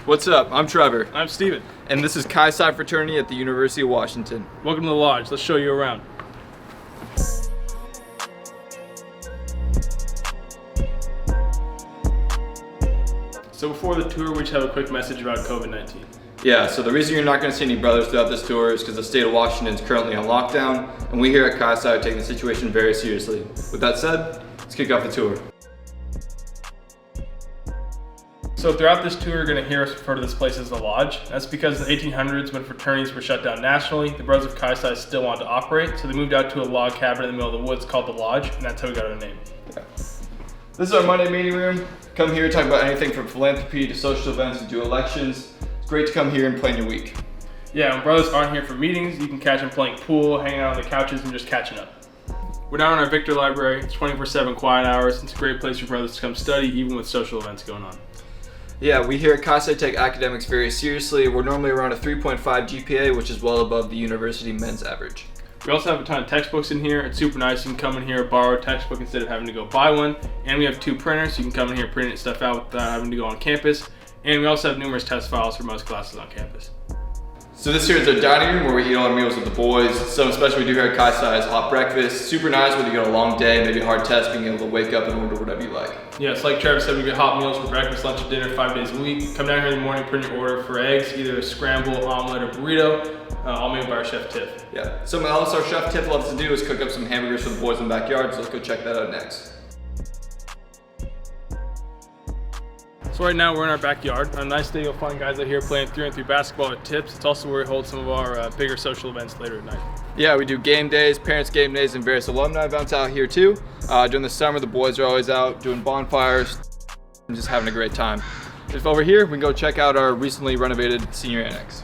What's up? I'm Trevor. I'm Steven. And this is Chi Psi Fraternity at the University of Washington. Welcome to the Lodge. Let's show you around. So before the tour, we just have a quick message about COVID-19. Yeah, so the reason you're not going to see any brothers throughout this tour is because the state of Washington is currently on lockdown, and we here at Chi Psi are taking the situation very seriously. With that said, let's kick off the tour. So throughout this tour, you're going to hear us refer to this place as the Lodge. That's because in the 1800s, when fraternities were shut down nationally, the Brothers of Chi Psi still wanted to operate, so they moved out to a log cabin in the middle of the woods called the Lodge, and that's how we got our name. Yeah. This is our Monday meeting room. Come here, talk about anything from philanthropy to social events to do elections. It's great to come here and plan your week. Yeah, when brothers aren't here for meetings, you can catch them playing pool, hanging out on the couches, and just catching up. We're down in our Victor Library. It's 24/7 quiet hours. It's a great place for brothers to come study, even with social events going on. Yeah, we here at Chi Psi take academics very seriously. We're normally around a 3.5 GPA, which is well above the university men's average. We also have a ton of textbooks in here. It's super nice. You can come in here, borrow a textbook instead of having to go buy one. And we have 2 printers, so you can come in here print stuff out without having to go on campus. And we also have numerous test files for most classes on campus. So this here is our dining room where we eat all our meals with the boys. Something special we do here at Chi Psi is hot breakfast. Super nice whether you got a long day, maybe a hard test, being able to wake up and order whatever you like. Yeah, it's like Trevor said, we get hot meals for breakfast, lunch, and dinner 5 days a week. Come down here in the morning, print your order for eggs, either a scramble, omelet, or burrito, all made by our chef Tiff. Yeah, something else our chef Tiff loves to do is cook up some hamburgers for the boys in the backyard, so let's go check that out next. So right now we're in our backyard. On a nice day, you'll find guys out here playing 3-on-3 basketball at Tips. It's also where we hold some of our bigger social events later at night. Yeah, we do game days, parents' game days, and various alumni events out here too. During the summer, the boys are always out doing bonfires and just having a great time. If over here, we can go check out our recently renovated senior annex.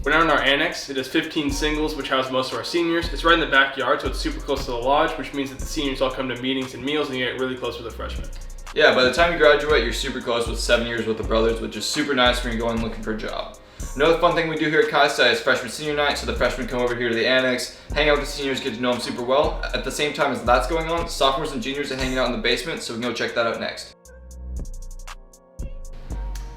We're now in our annex. It has 15 singles, which house most of our seniors. It's right in the backyard, so it's super close to the lodge, which means that the seniors all come to meetings and meals, and you get really close with the freshmen. Yeah, by the time you graduate, you're super close with 7 years with the brothers, which is super nice when you're going looking for a job. Another fun thing we do here at Chi Psi is freshman senior night, so the freshmen come over here to the annex, hang out with the seniors, get to know them super well. At the same time as that's going on, sophomores and juniors are hanging out in the basement, so we can go check that out next.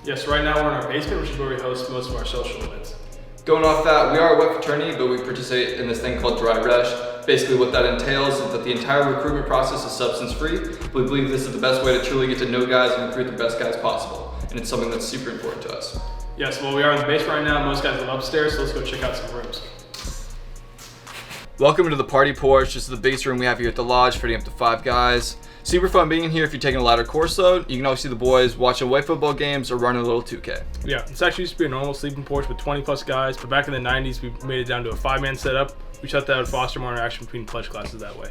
Yes, right now we're in our basement, which is where we host most of our social events. Going off that, we are a wet fraternity, but we participate in this thing called dry rush. Basically what that entails is that the entire recruitment process is substance free. We believe this is the best way to truly get to know guys and recruit the best guys possible. And it's something that's super important to us. Yes, well we are in the basement right now. Most guys live upstairs, so let's go check out some rooms. Welcome to the party porch. This is the biggest room we have here at the lodge, fitting up to 5 guys. Super fun being in here if you're taking a lighter course load. You can always see the boys watching away football games or running a little 2K. Yeah, this actually used to be a normal sleeping porch with 20 plus guys, but back in the 90s we made it down to a 5-man setup. We thought that would foster more interaction between pledge classes that way.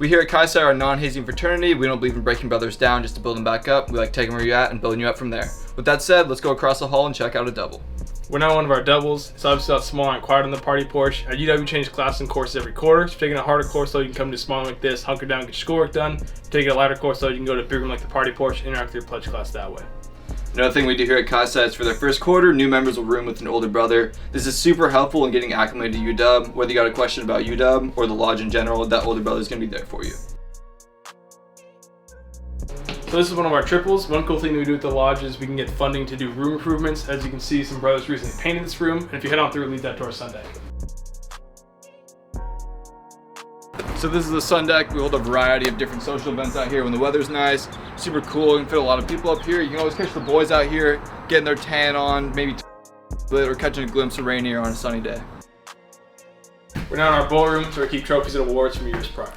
We here at Chi Psi are a non-hazing fraternity. We don't believe in breaking brothers down just to build them back up. We like taking where you're at and building you up from there. With that said, let's go across the hall and check out a double. We're now one of our doubles. It's obviously not small and quiet on the party porch. At UW, we change classes and courses every quarter. So if you're taking a harder course load, you can come to a small room like this, hunker down, get your schoolwork done. If you're taking a lighter course load, you can go to a big room like the party porch, interact with your pledge class that way. Another thing we do here at Chi Psi is for their first quarter, new members will room with an older brother. This is super helpful in getting acclimated to UW. Whether you got a question about UW or the lodge in general, that older brother is going to be there for you. So this is one of our triples. One cool thing we do at the lodge is we can get funding to do room improvements. As you can see, some brothers recently painted this room, and if you head on through, lead that to our sun deck. So this is the sun deck. We hold a variety of different social events out here when the weather's nice, super cool. You can fit a lot of people up here. You can always catch the boys out here getting their tan on, maybe or catching a glimpse of rain here on a sunny day. We're now in our ballroom, so we keep trophies and awards from years prior.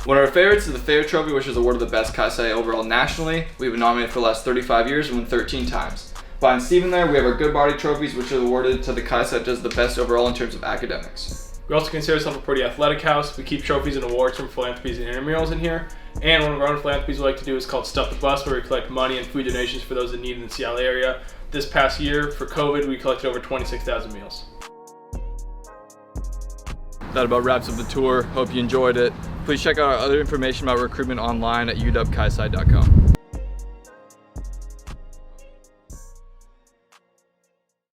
One of our favorites is the Favorite Trophy, which is awarded the best Chi Psi overall nationally. We've been nominated for the last 35 years and won 13 times. Behind Steven there, we have our Good Body trophies, which are awarded to the Chi Psi that does the best overall in terms of academics. We also consider ourselves a pretty athletic house. We keep trophies and awards from philanthropies and intramurals in here. And one of our own philanthropies we like to do is called Stuff the Bus, where we collect money and food donations for those in need in the Seattle area. This past year, for COVID, we collected over 26,000 meals. That about wraps up the tour. Hope you enjoyed it. Please check out our other information about recruitment online at uwpsi.com.